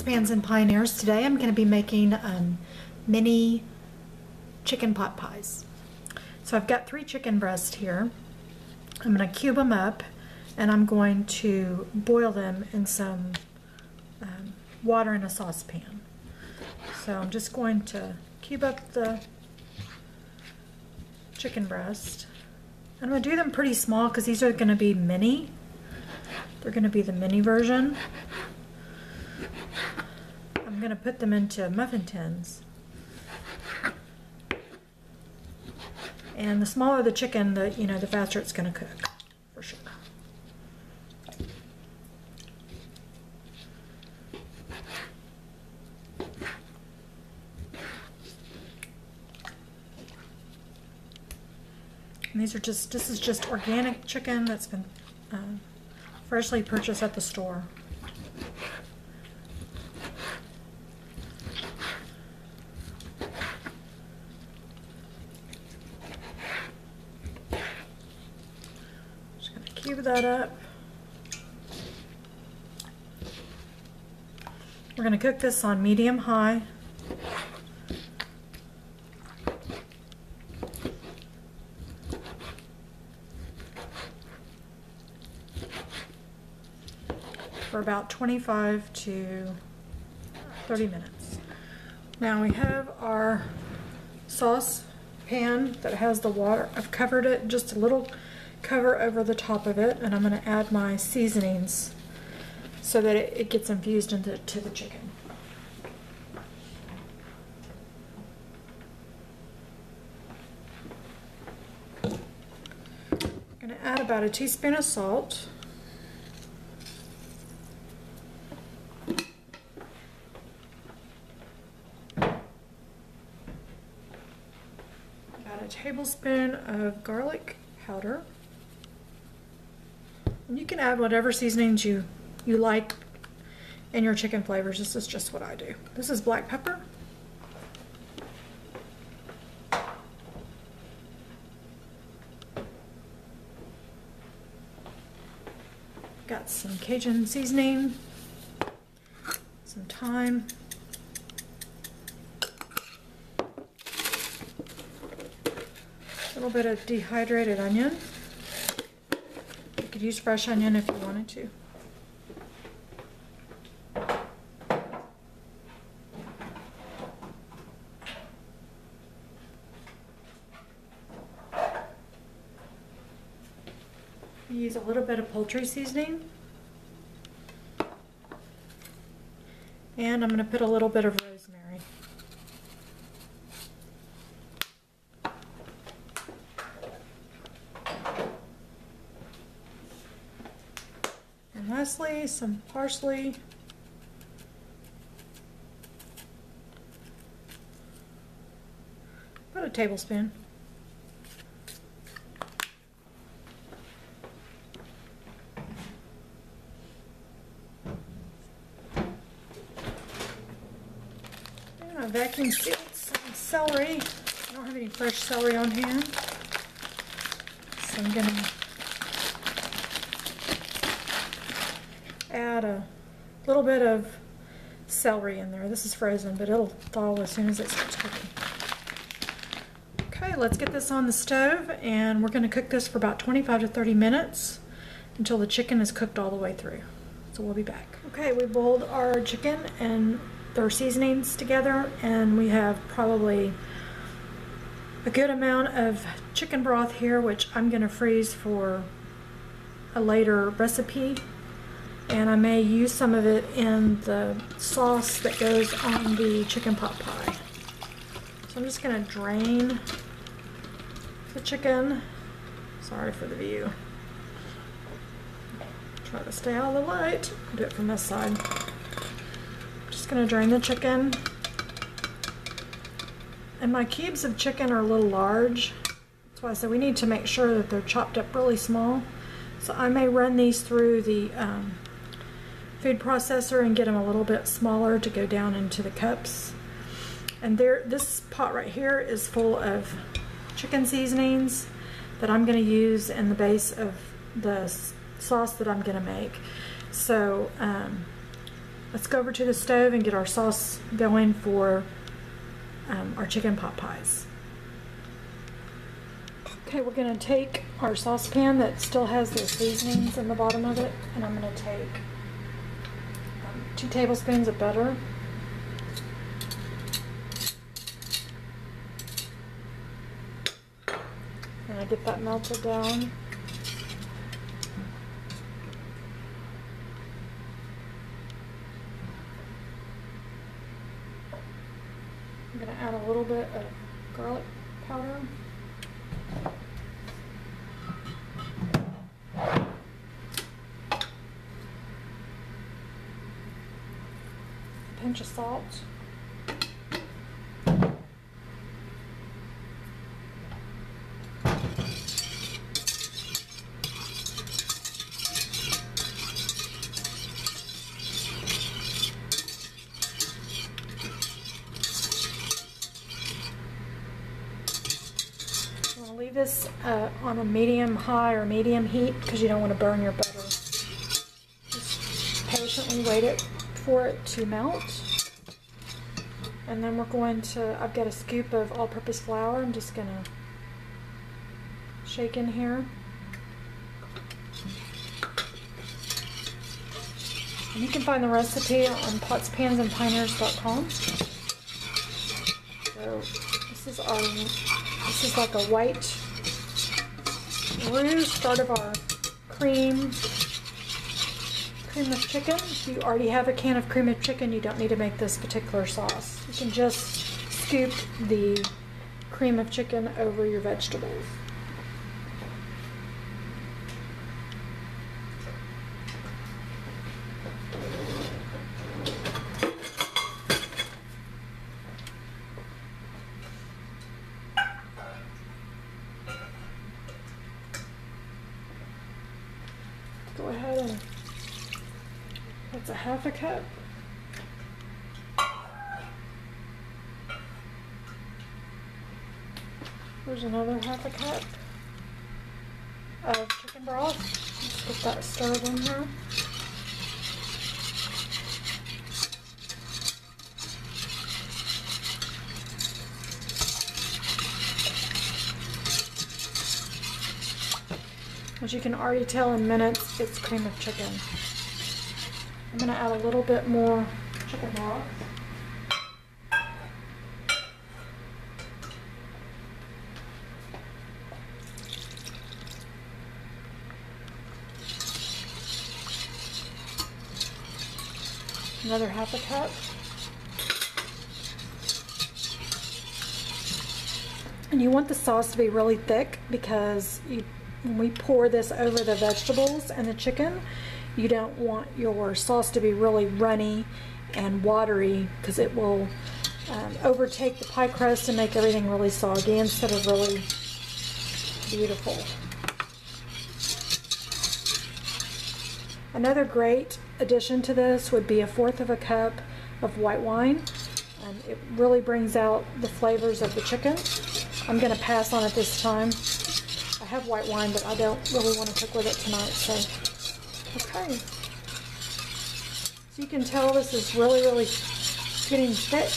Pans and Pioneers. Today I'm going to be making mini chicken pot pies. So I've got 3 chicken breasts here. I'm going to cube them up and I'm going to boil them in some water in a saucepan. So I'm just going to cube up the chicken breast. I'm going to do them pretty small because these are going to be mini. They're going to be the mini version. I'm going to put them into muffin tins. And the smaller the chicken, the faster it's going to cook, for sure. And this is just organic chicken that's been freshly purchased at the store. Just going to cube that up. We're going to cook this on medium-high. For about 25 to 30 minutes. Now we have our sauce pan that has the water. I've covered it, just a little cover over the top of it, and I'm going to add my seasonings so that it gets infused into the chicken. I'm going to add about a teaspoon of salt. A tablespoon of garlic powder. And you can add whatever seasonings you like in your chicken flavors. This is just what I do. This is black pepper. Got some Cajun seasoning, some thyme. A little bit of dehydrated onion. You could use fresh onion if you wanted to. Use a little bit of poultry seasoning. And I'm going to put a little bit of rosemary. And lastly, some parsley. About a tablespoon. And I vacuum sealed some celery. I don't have any fresh celery on hand, so I'm going to add a little bit of celery in there. This is frozen, but it'll thaw as soon as it starts cooking. Okay, let's get this on the stove, and we're going to cook this for about 25 to 30 minutes until the chicken is cooked all the way through. So we'll be back. Okay, we boiled our chicken and their seasonings together, and we have probably a good amount of chicken broth here, which I'm going to freeze for a later recipe. And I may use some of it in the sauce that goes on the chicken pot pie. So I'm just going to drain the chicken. Sorry for the view. Try to stay out of the light. I'll do it from this side. Just going to drain the chicken. And my cubes of chicken are a little large. That's why I said we need to make sure that they're chopped up really small. So I may run these through the food processor and get them a little bit smaller to go down into the cups. And this pot right here is full of chicken seasonings that I'm going to use in the base of the sauce that I'm going to make. So let's go over to the stove and get our sauce going for our chicken pot pies. Okay, we're going to take our saucepan that still has the seasonings in the bottom of it, and I'm going to take 2 tablespoons of butter. And I get that melted down. I'm going to add a little bit of garlic powder. Pinch of salt. Leave this on a medium-high or medium heat because you don't want to burn your butter. Just patiently wait for it to melt. And then we're going to, I've got a scoop of all-purpose flour. I'm just going to shake in here. And you can find the recipe on potspansandpioneers.com. So this is like a white roux, start of our cream of chicken. If you already have a can of cream of chicken, you don't need to make this particular sauce. You can just scoop the cream of chicken over your vegetables. Go ahead and that's a half a cup. There's another half a cup of chicken broth. Let's get that stirred in here. As you can already tell in minutes, it's cream of chicken. I'm going to add a little bit more chicken broth. Another half a cup. And you want the sauce to be really thick because when we pour this over the vegetables and the chicken, you don't want your sauce to be really runny and watery because it will overtake the pie crust and make everything really soggy instead of really beautiful. Another great addition to this would be 1/4 cup of white wine. It really brings out the flavors of the chicken. I'm going to pass on it this time. I have white wine, but I don't really want to cook with it tonight, so okay. So you can tell this is really getting thick.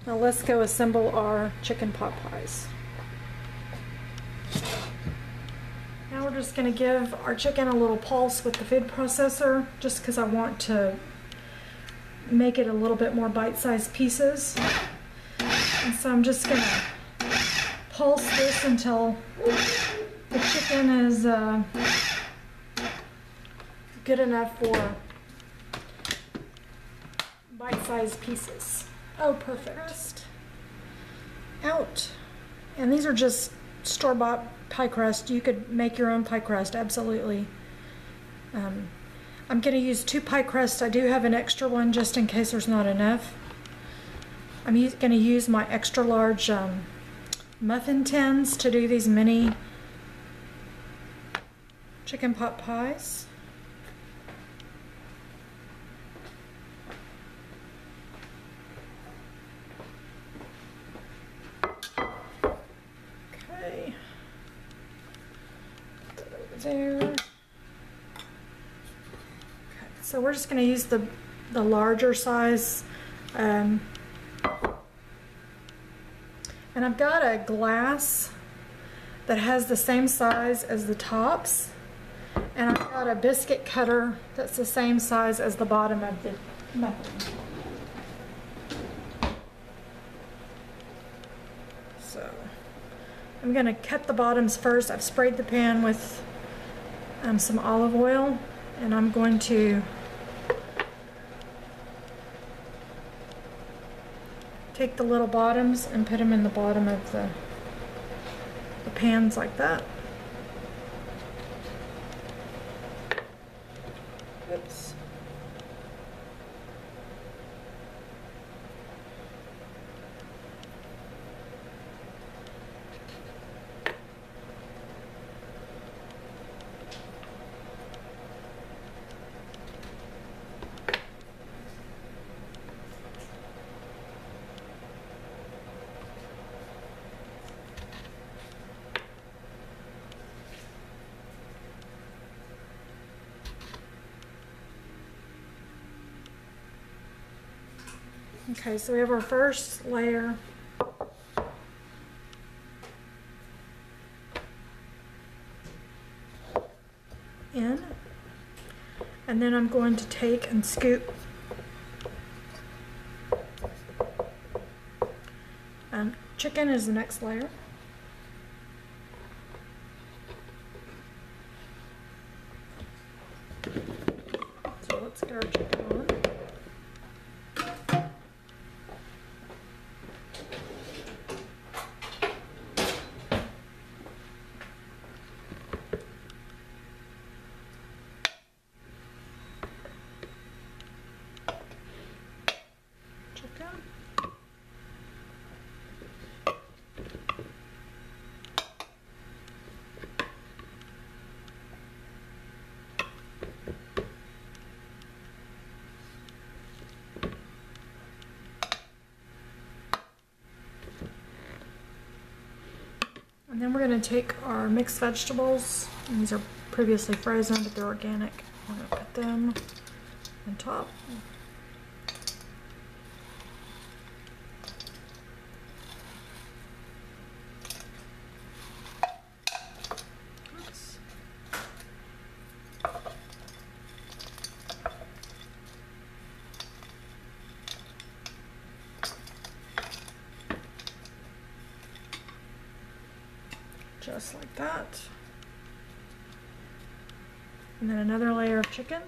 Now let's go assemble our chicken pot pies. Now we're just going to give our chicken a little pulse with the food processor, just because I want to make it a little bit more bite-sized pieces. And so I'm just going to pulse this until the chicken is good enough for bite-sized pieces. Oh, perfect. Out. And these are just store-bought pie crust. You could make your own pie crust, absolutely. I'm going to use 2 pie crusts. I do have an extra one just in case there's not enough. I'm going to use my extra large muffin tins to do these mini chicken pot pies. Okay. Put that over there. Okay. So we're just going to use the larger size. And I've got a glass that has the same size as the tops. And I've got a biscuit cutter that's the same size as the bottom of the muffin. So I'm going to cut the bottoms first. I've sprayed the pan with some olive oil, and I'm going to take the little bottoms and put them in the bottom of the pans like that. Oops. Okay, so we have our first layer. In. And then I'm going to take and scoop chicken is the next layer. So let's get our chicken on. And then we're going to take our mixed vegetables, and these are previously frozen, but they're organic. We're going to put them on top. Oops. Just like that. And then another layer of chicken.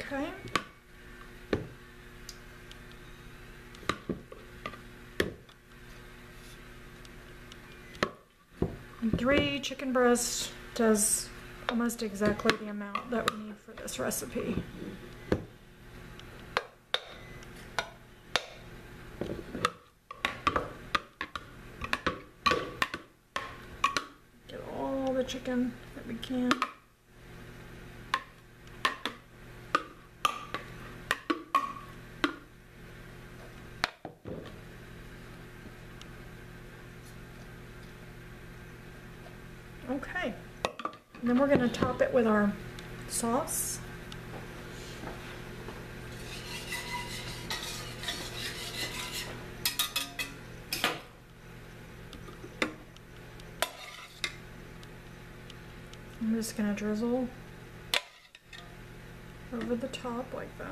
Okay. And 3 chicken breasts does almost exactly the amount that we need for this recipe. Get all the chicken that we can. Okay, and then we're going to top it with our sauce. I'm just going to drizzle over the top like that.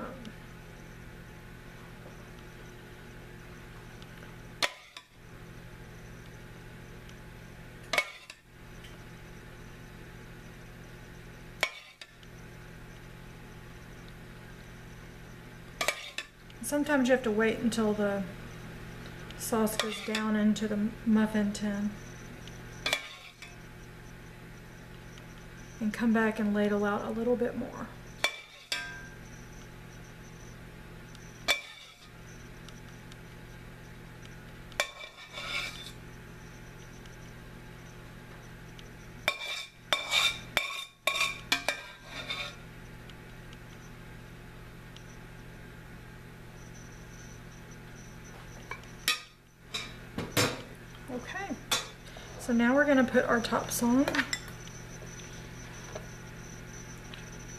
Sometimes you have to wait until the sauce goes down into the muffin tin and come back and ladle out a little bit more. So now we're going to put our tops on. I'm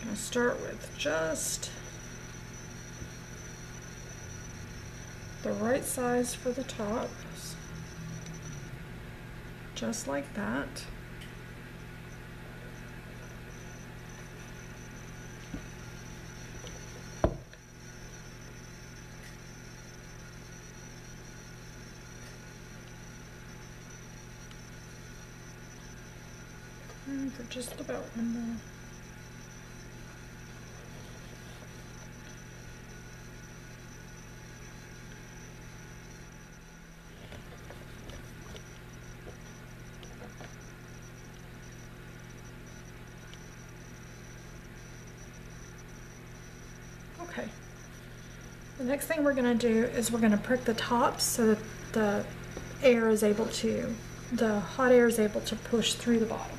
going to start with just the right size for the tops, just like that. And for just about one more. Okay. The next thing we're going to do is we're going to prick the tops so that the air is able to, the hot air is able to push through the bottom.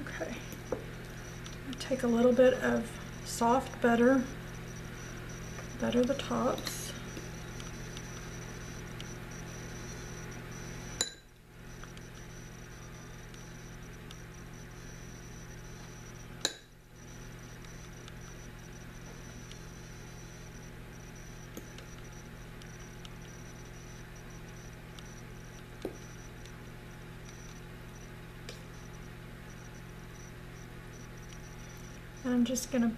Okay. Take a little bit of soft butter the tops. And I'm just going to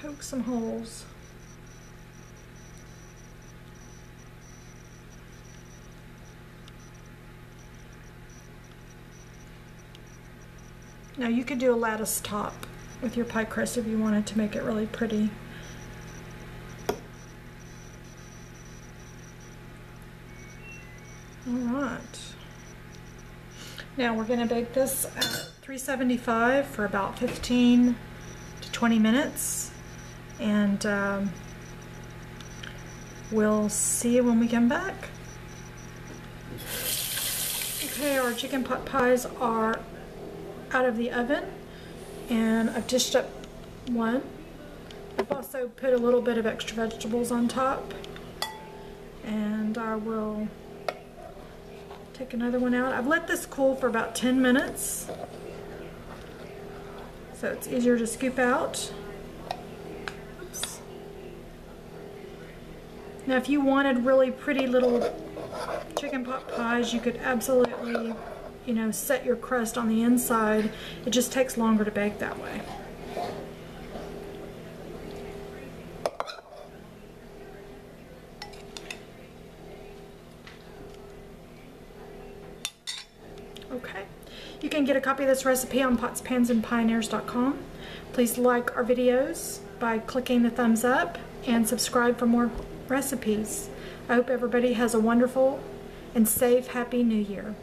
poke some holes. Now you could do a lattice top with your pie crust if you wanted to make it really pretty. All right. Now we're going to bake this at 375 for about 15 to 20 minutes, and we'll see you when we come back. Okay, our chicken pot pies are out of the oven, and I've dished up one. I've also put a little bit of extra vegetables on top, and I will take another one out. I've let this cool for about 10 minutes, so it's easier to scoop out. Oops. Now if you wanted really pretty little chicken pot pies, you could absolutely, you know, set your crust on the inside. It just takes longer to bake that way. Okay, you can get a copy of this recipe on potspansandpioneers.com. Please like our videos by clicking the thumbs up and subscribe for more recipes. I hope everybody has a wonderful and safe, happy New Year.